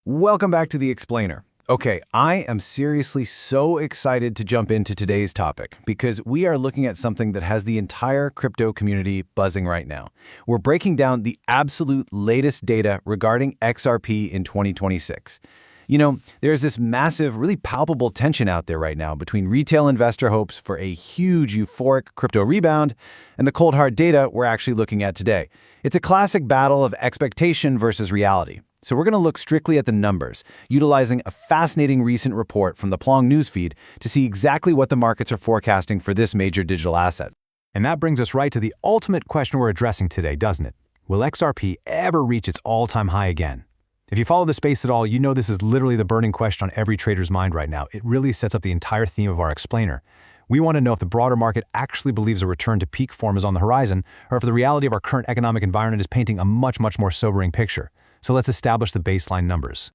Welcome back to The Explainer. Okay, I am seriously so excited to jump into today's topic because we are looking at something that has the entire crypto community buzzing right now. We're breaking down the absolute latest data regarding XRP in 2026. You know, there's this massive, really palpable tension out there right now between retail investor hopes for a huge euphoric crypto rebound and the cold hard data we're actually looking at today. It's a classic battle of expectation versus reality. So we're going to look strictly at the numbers, utilizing a fascinating recent report from the Plong newsfeed to see exactly what the markets are forecasting for this major digital asset. And that brings us right to the ultimate question we're addressing today, doesn't it? Will XRP ever reach its all-time high again? If you follow the space at all, you know this is literally the burning question on every trader's mind right now. It really sets up the entire theme of our explainer. We want to know if the broader market actually believes a return to peak form is on the horizon, or if the reality of our current economic environment is painting a much more sobering picture. So let's establish the baseline numbers.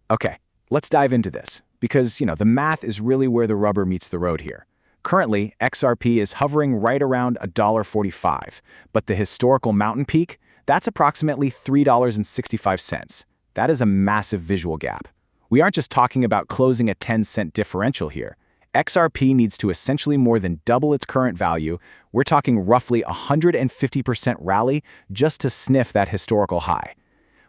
Okay, let's dive into this because, the math is really where the rubber meets the road here. Currently, XRP is hovering right around $1.45, but the historical mountain peak, that's approximately $3.65. That is a massive visual gap. We aren't just talking about closing a 10-cent differential here. XRP needs to essentially more than double its current value. We're talking roughly 150% rally just to sniff that historical high.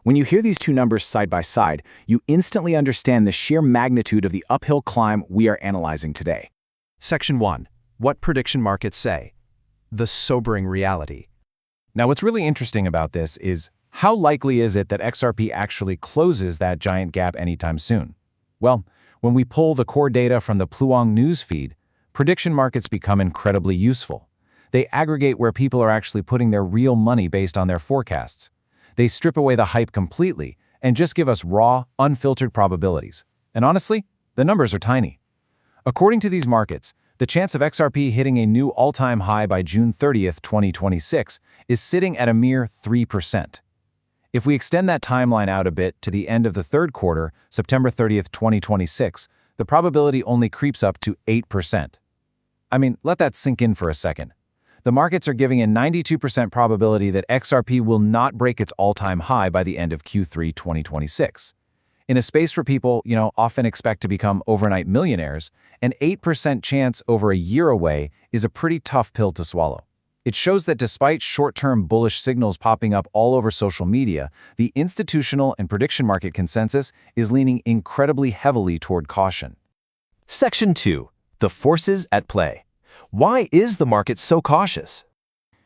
When you hear these two numbers side by side, you instantly understand the sheer magnitude of the uphill climb we are analyzing today. Section 1. What prediction markets say? The sobering reality. Now, what's really interesting about this is how likely is it that XRP actually closes that giant gap anytime soon? Well, when we pull the core data from the Plong newsfeed, prediction markets become incredibly useful. They aggregate where people are actually putting their real money based on their forecasts. They strip away the hype completely and just give us raw, unfiltered probabilities. And honestly, the numbers are tiny. According to these markets, the chance of XRP hitting a new all-time high by June 30th, 2026 is sitting at a mere 3%. If we extend that timeline out a bit to the end of the third quarter, September 30th, 2026, the probability only creeps up to 8%. I mean, let that sink in for a second. The markets are giving a 92% probability that XRP will not break its all-time high by the end of Q3 2026. In a space where people, often expect to become overnight millionaires, an 8% chance over a year away is a pretty tough pill to swallow. It shows that despite short-term bullish signals popping up all over social media, the institutional and prediction market consensus is leaning incredibly heavily toward caution. Section 2. The forces at play. Why is the market so cautious?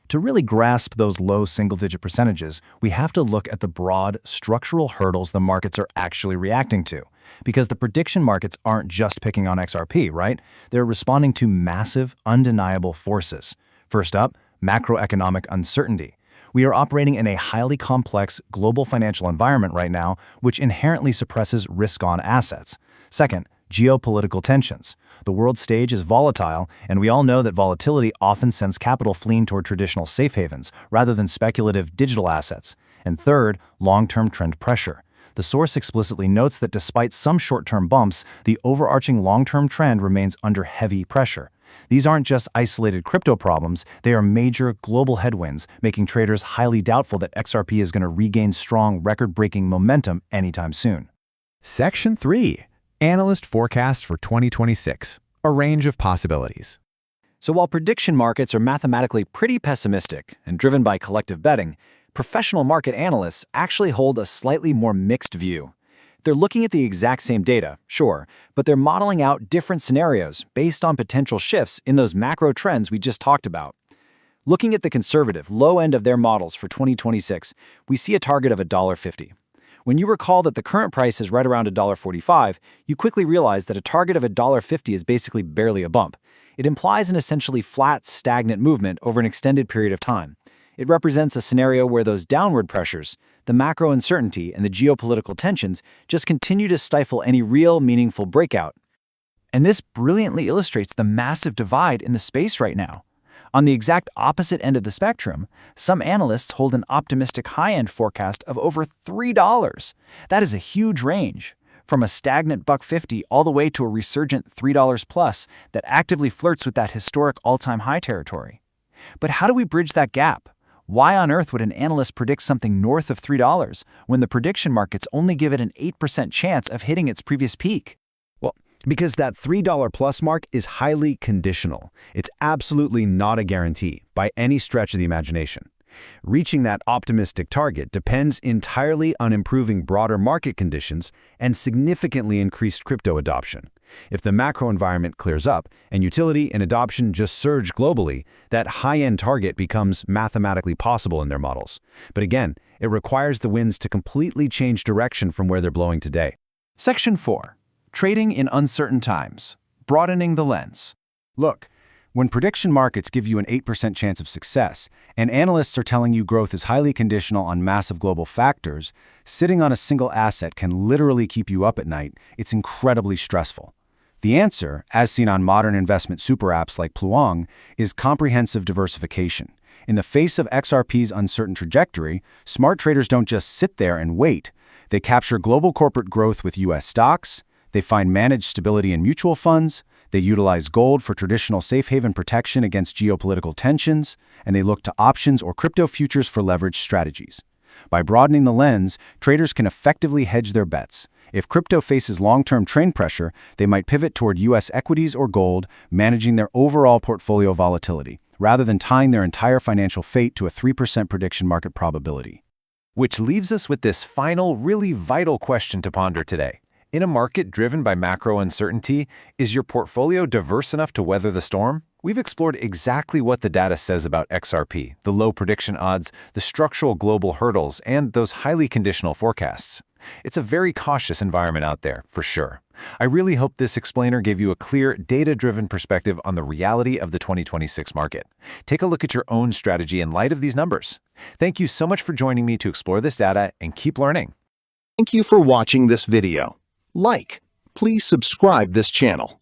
To really grasp those low single-digit percentages, we have to look at the broad, structural hurdles the markets are actually reacting to. Because the prediction markets aren't just picking on XRP, right? They're responding to massive, undeniable forces. First up, macroeconomic uncertainty. We are operating in a highly complex global financial environment right now, which inherently suppresses risk-on assets. Second, geopolitical tensions. The world stage is volatile, and we all know that volatility often sends capital fleeing toward traditional safe havens rather than speculative digital assets. And third, long-term trend pressure. The source explicitly notes that despite some short-term bumps, the overarching long-term trend remains under heavy pressure. These aren't just isolated crypto problems, they are major global headwinds, making traders highly doubtful that XRP is going to regain strong, record-breaking momentum anytime soon. Section 3. Analyst forecast for 2026. A range of possibilities. So while prediction markets are mathematically pretty pessimistic and driven by collective betting, professional market analysts actually hold a slightly more mixed view. They're looking at the exact same data, sure, but they're modeling out different scenarios based on potential shifts in those macro trends we just talked about. Looking at the conservative low end of their models for 2026, we see a target of $1.50. When you recall that the current price is right around $1.45, you quickly realize that a target of $1.50 is basically barely a bump. It implies an essentially flat, stagnant movement over an extended period of time. It represents a scenario where those downward pressures, the macro uncertainty, and the geopolitical tensions just continue to stifle any real, meaningful breakout. And this brilliantly illustrates the massive divide in the space right now. On the exact opposite end of the spectrum, some analysts hold an optimistic high-end forecast of over $3. That is a huge range, from a stagnant $1.50 all the way to a resurgent $3 plus that actively flirts with that historic all-time high territory. But how do we bridge that gap? Why on earth would an analyst predict something north of $3 when the prediction markets only give it an 8% chance of hitting its previous peak? Well, because that $3 plus mark is highly conditional. It's absolutely not a guarantee by any stretch of the imagination. Reaching that optimistic target depends entirely on improving broader market conditions and significantly increased crypto adoption. If the macro environment clears up and utility and adoption just surge globally, that high-end target becomes mathematically possible in their models. But again, it requires the winds to completely change direction from where they're blowing today. Section 4. Trading in uncertain times. Broadening the lens. Look, when prediction markets give you an 8% chance of success, and analysts are telling you growth is highly conditional on massive global factors, sitting on a single asset can literally keep you up at night. It's incredibly stressful. The answer, as seen on modern investment super apps like Pluong, is comprehensive diversification. In the face of XRP's uncertain trajectory, smart traders don't just sit there and wait. They capture global corporate growth with U.S. stocks, they find managed stability in mutual funds, they utilize gold for traditional safe haven protection against geopolitical tensions, and they look to options or crypto futures for leverage strategies. By broadening the lens, traders can effectively hedge their bets. If crypto faces long-term trend pressure, they might pivot toward U.S. equities or gold, managing their overall portfolio volatility, rather than tying their entire financial fate to a 3% prediction market probability. Which leaves us with this final, really vital question to ponder today. In a market driven by macro uncertainty, is your portfolio diverse enough to weather the storm? We've explored exactly what the data says about XRP, the low prediction odds, the structural global hurdles, and those highly conditional forecasts. It's a very cautious environment out there, for sure. I really hope this explainer gave you a clear, data-driven perspective on the reality of the 2026 market. Take a look at your own strategy in light of these numbers. Thank you so much for joining me to explore this data and keep learning. Thank you for watching this video. Please subscribe this channel.